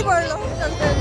ही पढ़ लो, चलते हैं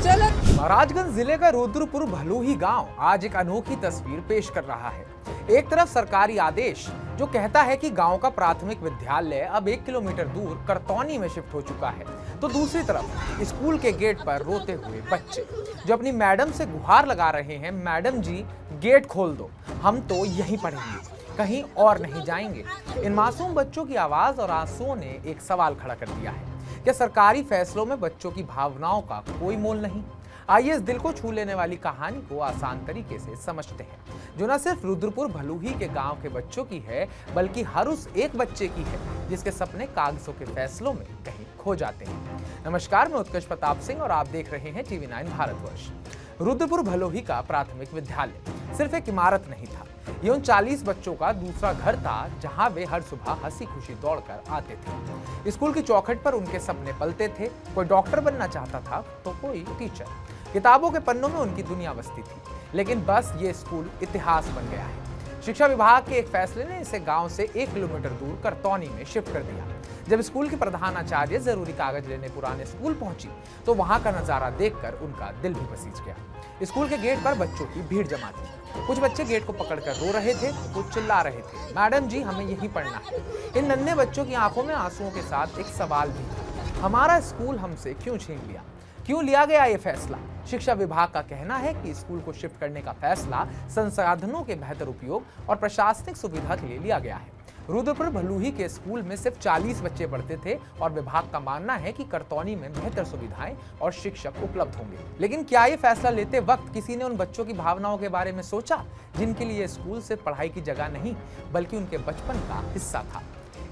चलो। महाराजगंज जिले का रुद्रपुर भलूही गांव आज एक अनोखी तस्वीर पेश कर रहा है। एक तरफ सरकारी आदेश जो कहता है कि गांव का प्राथमिक विद्यालय अब 1 किलोमीटर दूर करतौनी में शिफ्ट हो चुका है, तो दूसरी तरफ स्कूल के गेट पर रोते हुए बच्चे जो अपनी मैडम से गुहार लगा रहे हैं, मैडम जी गेट खोल दो, हम तो यहीं पढ़ेंगे, कहीं और नहीं जाएंगे। इन मासूम बच्चों की आवाज और आंसुओं ने एक सवाल खड़ा कर दिया है, क्या सरकारी फैसलों में बच्चों की भावनाओं का कोई मोल नहीं? आइए इस दिल को छू लेने वाली कहानी को आसान तरीके से समझते हैं, जो न सिर्फ रुद्रपुर भलूही के गांव के बच्चों की है, बल्कि हर उस एक बच्चे की है जिसके सपने कागजों के फैसलों में कहीं खो जाते हैं। नमस्कार, मैं उत्कर्ष प्रताप सिंह और आप देख रहे हैं TV9 भारतवर्ष। रुद्रपुर भलूही का प्राथमिक विद्यालय सिर्फ एक इमारत नहीं था, ये उन 40 बच्चों का दूसरा घर था जहां वे हर सुबह हंसी खुशी दौड़कर आते थे। स्कूल की चौखट पर उनके सपने पलते थे, कोई डॉक्टर बनना चाहता था तो कोई टीचर। किताबों के पन्नों में उनकी दुनिया बसती थी, लेकिन बस ये स्कूल इतिहास बन गया है। शिक्षा विभाग के एक फैसले ने इसे गांव से 1 किलोमीटर दूर करतौनी में शिफ्ट कर दिया। जब स्कूल की प्रधानाचार्य जरूरी कागज लेने पुराने स्कूल पहुंची तो वहां का नजारा देखकर उनका दिल भी पसीज गया। स्कूल के गेट पर बच्चों की भीड़ जमा थी। कुछ बच्चे गेट को पकड़कर रो रहे थे, कुछ चिल्ला रहे थे, मैडम जी हमें यहीं पढ़ना है। इन नन्हे बच्चों की आंखों में आंसुओं के साथ एक सवाल भी था, हमारा स्कूल हमसे क्यों छीन लिया, क्यों लिया गया ये फैसला? शिक्षा विभाग का कहना है कि स्कूल को शिफ्ट करने का फैसला संसाधनों के बेहतर उपयोग और प्रशासनिक सुविधा के लिए लिया गया है। रुद्रपुर भलूही के स्कूल में सिर्फ 40 बच्चे पढ़ते थे और विभाग का मानना है कि करतौनी में बेहतर सुविधाएं और शिक्षक उपलब्ध होंगे। लेकिन क्या ये फैसला लेते वक्त किसी ने उन बच्चों की भावनाओं के बारे में सोचा, जिनके लिए स्कूल सिर्फ पढ़ाई की जगह नहीं बल्कि उनके बचपन का हिस्सा था?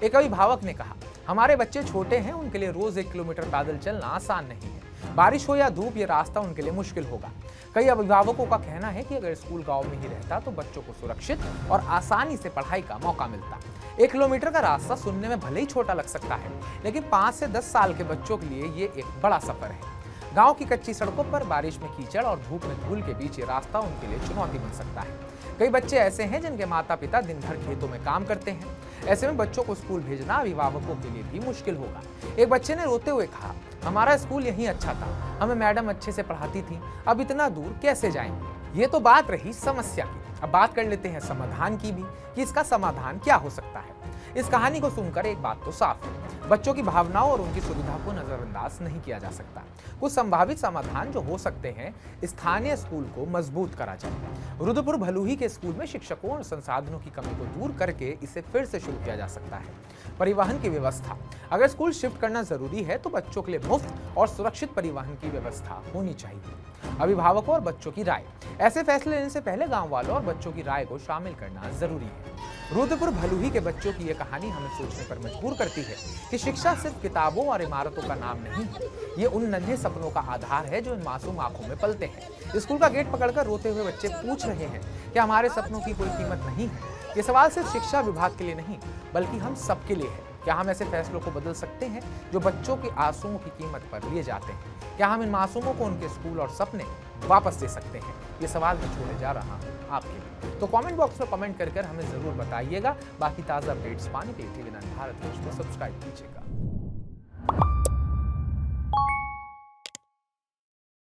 एक अभिभावक ने कहा, हमारे बच्चे छोटे हैं, उनके लिए रोज 1 किलोमीटर पैदल चलना आसान नहीं है, बारिश हो या धूप ये रास्ता उनके लिए मुश्किल होगा। कई अभिभावकों का कहना है कि अगर स्कूल गांव में ही रहता तो बच्चों को सुरक्षित और आसानी से पढ़ाई का मौका मिलता। 1 किलोमीटर का रास्ता सुनने में भले ही छोटा लग सकता है, लेकिन 5 से 10 साल के बच्चों के लिए ये एक बड़ा सफर है। गांव की कच्ची सड़कों पर बारिश में कीचड़ और धूप में धूल के बीच ये रास्ता उनके लिए चुनौती बन सकता है। कई बच्चे ऐसे हैं जिनके माता पिता दिन भर खेतों में काम करते हैं, ऐसे में बच्चों को स्कूल भेजना अभिभावकों के लिए भी मुश्किल होगा। एक बच्चे ने रोते हुए कहा, हमारा स्कूल यहीं अच्छा था, हमें मैडम अच्छे से पढ़ाती थी, अब इतना दूर कैसे जाएंगे? ये तो बात रही समस्या की, अब बात कर लेते हैं समाधान की भी, कि इसका समाधान क्या हो सकता है। इस कहानी को सुनकर एक बात तो साफ है, बच्चों की भावनाओं और उनकी सुविधा को नजरअंदाज नहीं किया जा सकता। कुछ संभावित समाधान जो हो सकते हैं, स्थानीय स्कूल को मजबूत करा जाए। रुद्रपुर भलूही के स्कूल में शिक्षकों और संसाधनों की कमी को दूर करके इसे फिर से शुरू किया जा सकता है। परिवहन की व्यवस्था, अगर स्कूल शिफ्ट करना जरूरी है तो बच्चों के लिए मुफ्त और सुरक्षित परिवहन की व्यवस्था होनी चाहिए। अभिभावकों और बच्चों की राय, ऐसे फैसले लेने से पहले गांव वालों और बच्चों की राय को शामिल करना जरूरी है। रुद्रपुर भलूही के बच्चों की यह कहानी हमें सोचने पर मजबूर करती है कि शिक्षा सिर्फ किताबों और इमारतों का नाम नहीं है, ये उन नन्हे सपनों का आधार है जो इन मासूम आंखों में पलते हैं। स्कूल का गेट पकड़कर रोते हुए बच्चे पूछ रहे हैं, क्या हमारे सपनों की कोई कीमत नहीं है? ये सवाल सिर्फ शिक्षा विभाग के लिए नहीं बल्कि हम सबके लिए है। क्या हम ऐसे फैसलों को बदल सकते हैं जो बच्चों के आंसुओं की कीमत पर लिए जाते हैं? क्या हम इन मासूमों को उनके स्कूल और सपने वापस दे सकते हैं? ये सवाल मैं छोड़ने जा रहा हूँ आपके लिए, तो कमेंट बॉक्स में कमेंट कर हमें जरूर बताइएगा। बाकी ताज़ा अपडेट्स पाने के लिए TV9 भारतवर्ष को सब्सक्राइब कीजिएगा।